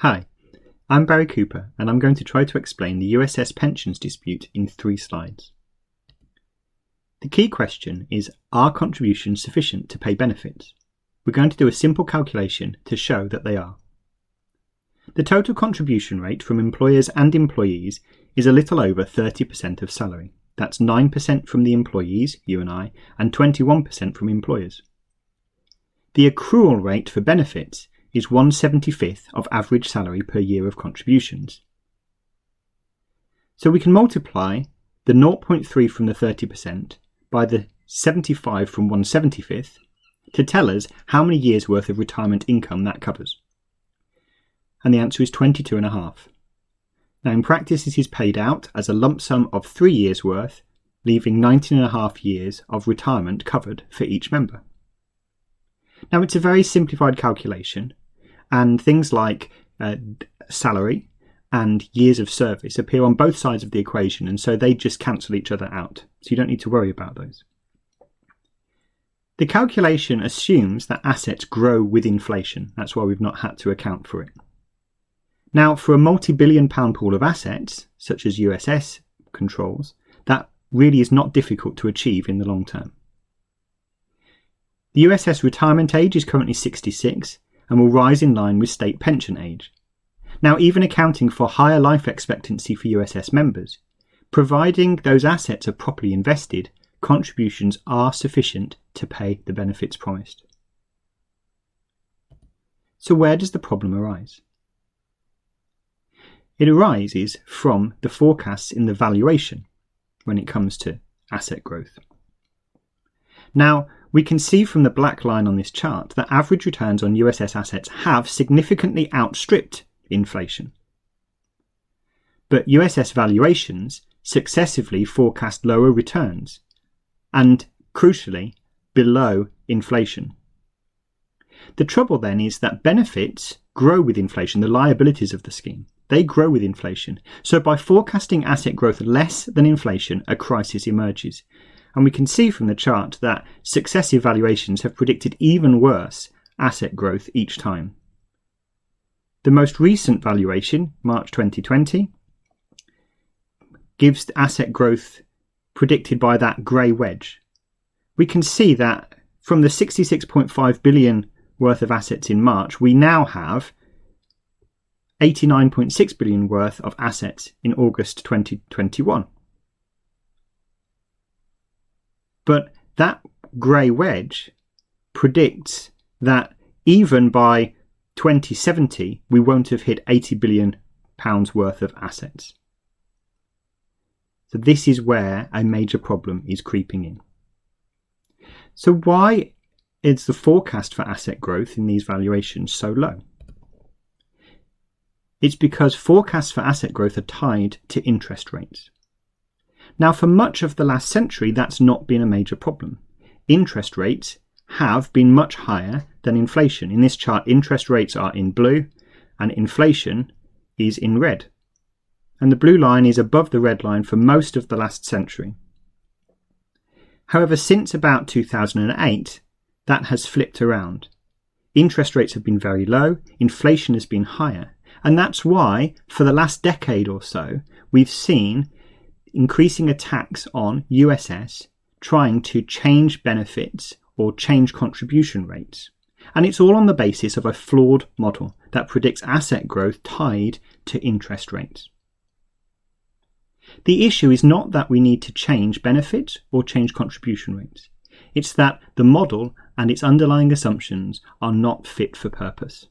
Hi, I'm Barry Cooper and I'm going to try to explain the USS pensions dispute in 3 slides. The key question is, are contributions sufficient to pay benefits? We're going to do a simple calculation to show that they are. The total contribution rate from employers and employees is a little over 30% of salary. That's 9% from the employees, you and I, and 21% from employers. The accrual rate for benefits is 1/75th of average salary per year of contributions. So we can multiply the 0.3 from the 30% by the 75 from 1/75th to tell us how many years worth of retirement income that covers. And the answer is 22.5. Now in practice this is paid out as a lump sum of 3 years worth, leaving 19.5 years of retirement covered for each member. Now it's a very simplified calculation, and things like salary and years of service appear on both sides of the equation, and so they just cancel each other out, so you don't need to worry about those. The calculation assumes that assets grow with inflation. That's why we've not had to account for it. Now, for a multi-billion pound pool of assets, such as USS controls, that really is not difficult to achieve in the long term. The USS retirement age is currently 66 and will rise in line with state pension age. Now, even accounting for higher life expectancy for USS members, providing those assets are properly invested, contributions are sufficient to pay the benefits promised. So where does the problem arise? It arises from the forecasts in the valuation when it comes to asset growth. Now, we can see from the black line on this chart that average returns on USS assets have significantly outstripped inflation. But USS valuations successively forecast lower returns and, crucially, below inflation. The trouble then is that benefits grow with inflation, the liabilities of the scheme. They grow with inflation. So by forecasting asset growth less than inflation, a crisis emerges. And we can see from the chart that successive valuations have predicted even worse asset growth each time. The most recent valuation, March 2020, gives asset growth predicted by that grey wedge. We can see that from the 66.5 billion worth of assets in March, we now have 89.6 billion worth of assets in August 2021. But that grey wedge predicts that even by 2070, we won't have hit £80 billion worth of assets. So this is where a major problem is creeping in. So why is the forecast for asset growth in these valuations so low? It's because forecasts for asset growth are tied to interest rates. Now, for much of the last century, that's not been a major problem. Interest rates have been much higher than inflation. In this chart, interest rates are in blue and inflation is in red. And the blue line is above the red line for most of the last century. However, since about 2008, that has flipped around. Interest rates have been very low, inflation has been higher. And that's why, for the last decade or so, we've seen increasing attacks on USS trying to change benefits or change contribution rates. And it's all on the basis of a flawed model that predicts asset growth tied to interest rates. The issue is not that we need to change benefits or change contribution rates. It's that the model and its underlying assumptions are not fit for purpose.